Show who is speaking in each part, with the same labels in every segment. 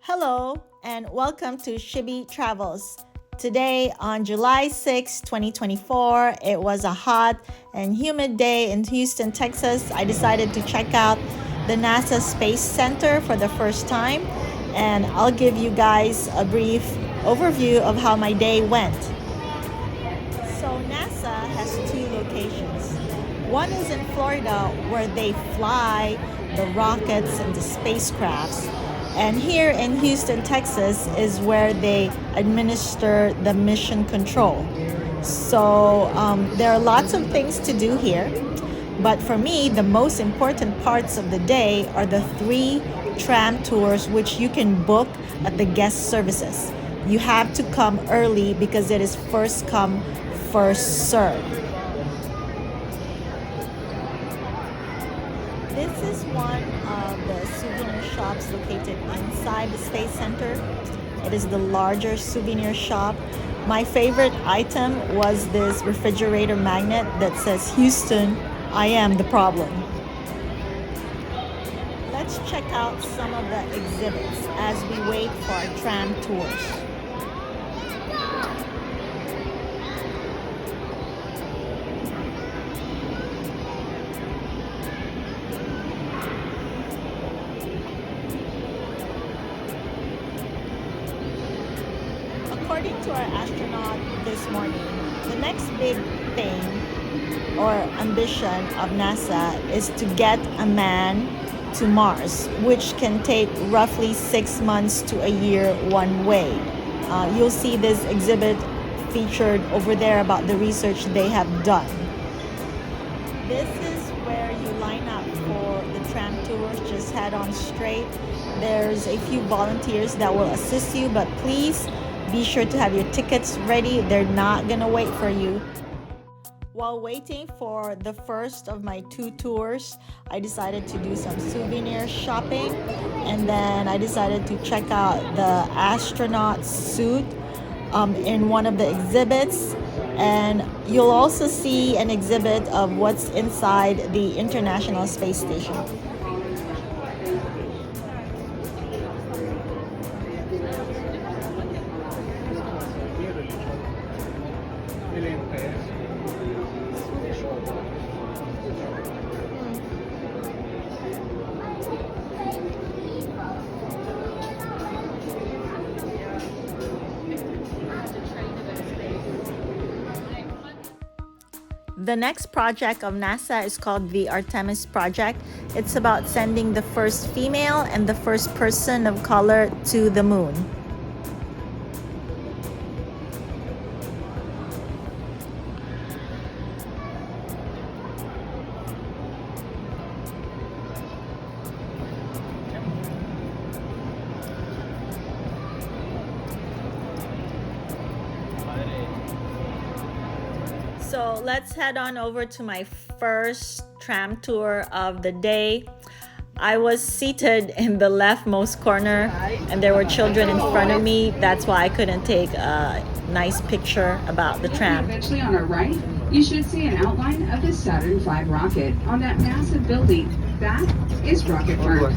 Speaker 1: Hello and welcome to Shibi Travels. Today on July 6, 2024, it was a hot and humid day in Houston, Texas. I decided to check out the NASA Space Center for the first time, and I'll give you guys a brief overview of how my day went. So NASA has two locations. One is in Florida where they fly the rockets and the spacecrafts. And here in Houston, Texas is where they administer the mission control. So there are lots of things to do here. But for me, the most important parts of the day are the 3 tram tours which you can book at the guest services. You have to come early because it is first come, first serve. This is one of the souvenir shops located inside the Space Center. It is the larger souvenir shop. My favorite item was this refrigerator magnet that says, "Houston, I am the problem." Let's check out some of the exhibits as we wait for our tram tours. According to our astronaut this morning, the next big thing or ambition of NASA is to get a man to Mars, which can take roughly 6 months to a year one way. You'll see this exhibit featured over there about the research they have done. This is where you line up for the tram tours. Just head on straight. There's a few volunteers that will assist you, but please be sure to have your tickets ready. They're not gonna wait for you. While waiting for the first of my 2 tours, I decided to do some souvenir shopping, and then I decided to check out the astronaut suit in one of the exhibits. And you'll also see an exhibit of what's inside the International Space Station. The next project of NASA is called the Artemis Project. It's about sending the first female and the first person of color to the moon. So let's head on over to my first tram tour of the day. I was seated in the leftmost corner and there were children in front of me. That's why I couldn't take a nice picture about the tram.
Speaker 2: Eventually on our right, you should see an outline of the Saturn V rocket on that massive building. That is Rocket Park.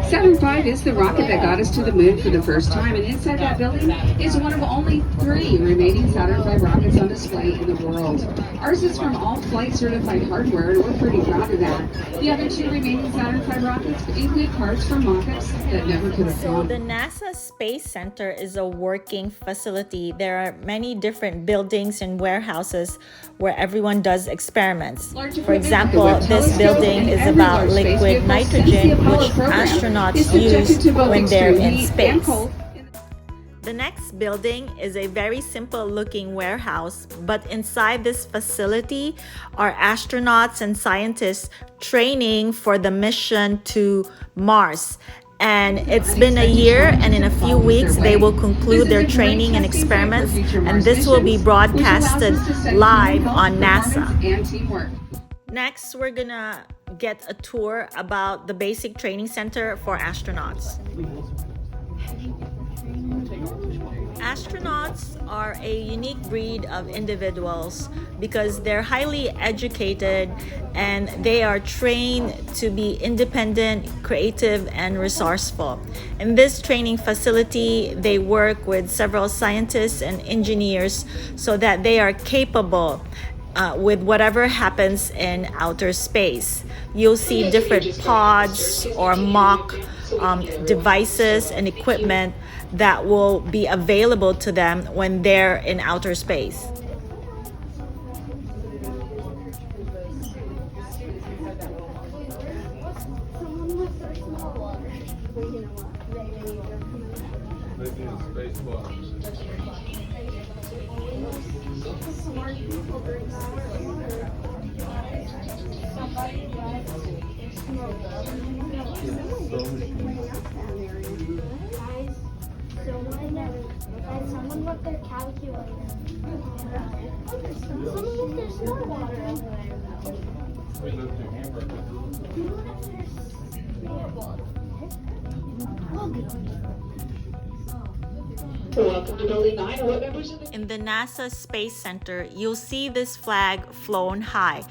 Speaker 2: Saturn V is the rocket that got us to the moon for the first time, and inside that building is one of only 3 remaining Saturn V rockets on display in the world. Ours is from all flight certified hardware, and we're pretty proud of that. The other 2 remaining Saturn V rockets include parts from mock-ups that never could have flown.
Speaker 1: So the NASA Space Center is a working facility. There are many different buildings and warehouses where everyone does experiments. For example, this building is about liquid nitrogen, which astronauts use when they're in space. The next building is a very simple looking warehouse, but inside this facility are astronauts and scientists training for the mission to Mars. And it's been a year, and in a few weeks they will conclude their training and experiments, and this will be broadcasted live on NASA. Next, we're gonna get a tour about the basic training center for astronauts. Astronauts are a unique breed of individuals because they're highly educated and they are trained to be independent, creative, and resourceful. In this training facility, they work with several scientists and engineers so that they are capable with whatever happens in outer space. You'll see different pods or mock devices and equipment that will be available to them when they're in outer space.
Speaker 3: Someone with their calculator. Someone with their snow water over there.
Speaker 2: Welcome to Building 9. What members of the
Speaker 1: In the NASA Space Center, you'll see this flag flown high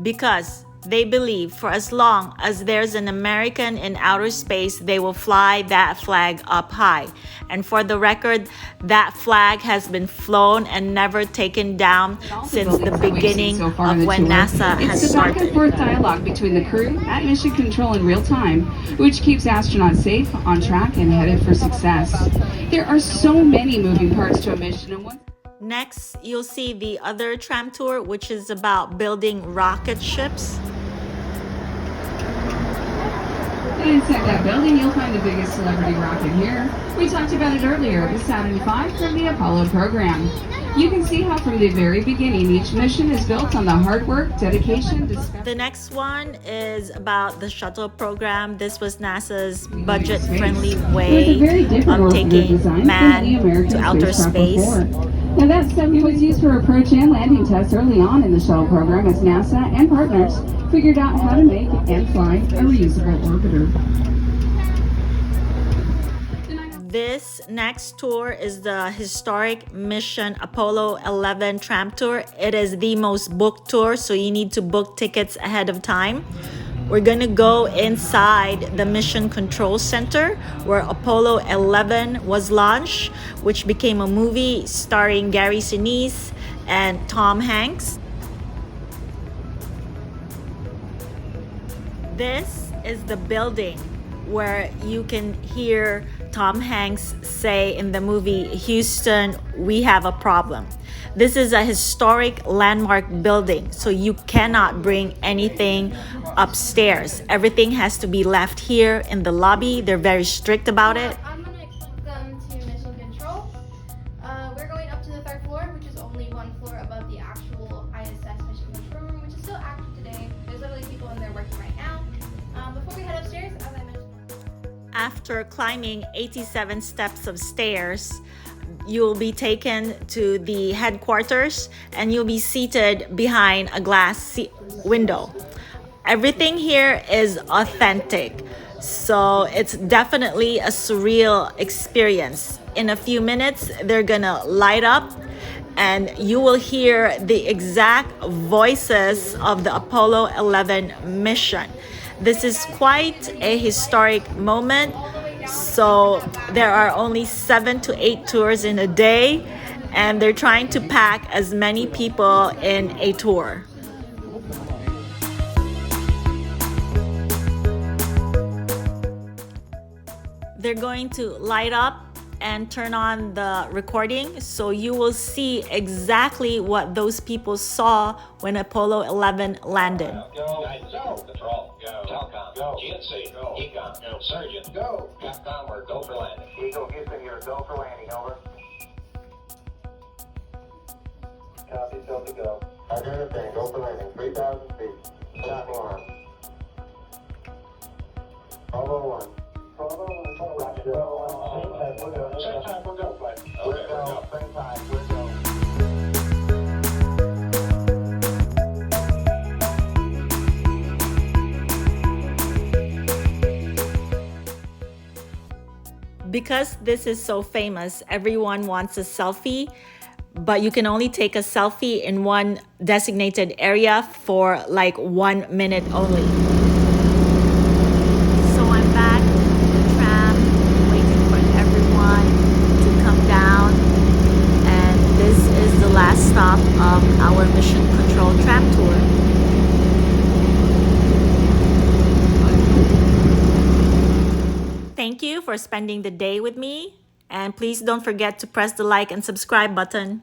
Speaker 1: because they believe for as long as there's an American in outer space, they will fly that flag up high. And for the record, that flag has been flown and never taken down since the beginning of when NASA has
Speaker 2: It's the back and
Speaker 1: started.
Speaker 2: forth dialogue between the crew at mission control in real time, which keeps astronauts safe, on track, and headed for success. There are so many moving parts to a mission, and one
Speaker 1: Next, you'll see the other tram tour, which is about building rocket ships.
Speaker 2: And inside that building, you'll find the biggest celebrity rocket here. We talked about it earlier, the Saturn V from the Apollo program. You can see how from the very beginning, each mission is built on the hard work, dedication, discovery.
Speaker 1: The next one is about the shuttle program. This was NASA's budget-friendly way of taking man to outer space.
Speaker 2: Now that stuff was used for approach and landing tests early on in the shuttle program as NASA and partners figured out how to make and fly a reusable orbiter.
Speaker 1: This next tour is the historic Mission Apollo 11 Tram Tour. It is the most booked tour, so you need to book tickets ahead of time. We're gonna go inside the Mission Control Center where Apollo 11 was launched, which became a movie starring Gary Sinise and Tom Hanks. This is the building where you can hear Tom Hanks say in the movie, "Houston, we have a problem." This is a historic landmark building, so you cannot bring anything upstairs. Everything has to be left here in the lobby. They're very strict about it.
Speaker 3: I'm going to welcome to Mission Control. We're going up to the third floor, which is only one floor above the actual ISS Mission Control Room, which is still active today. There's literally people in there working right now. Before we head upstairs, as I mentioned,
Speaker 1: After climbing 87 steps of stairs, you'll be taken to the headquarters and you'll be seated behind a glass window. Everything here is authentic, so it's definitely a surreal experience. In a few minutes, they're gonna light up and you will hear the exact voices of the Apollo 11 mission. This is quite a historic moment, so there are only 7 to 8 tours in a day, and they're trying to pack as many people in a tour. They're going to light up and turn on the recording, so you will see exactly what those people saw when Apollo 11 landed.
Speaker 4: Go. Patrol. Go. Telcom. Go. GNC. Go. Econ. Go. Surgeon. Go. Capcom or go for landing.
Speaker 5: Eagle Houston, you're go for landing, over. Copy, Delta, go. I understand, go for landing, 3,000 feet. Shot alarm. Bravo 1. Bravo 1. Roger, Bravo 1. Same time, we'll go.
Speaker 4: Same time, we'll go, flight. Okay,
Speaker 5: We'll
Speaker 4: we'll
Speaker 5: go.
Speaker 4: go.
Speaker 5: Same time, we'll go.
Speaker 1: Because this is so famous, everyone wants a selfie, but you can only take a selfie in one designated area for like 1 minute only. So I'm back in the tram, waiting for everyone to come down. And this is the last stop of our Mission Control Tram Tour. Thank you for spending the day with me, and please don't forget to press the like and subscribe button.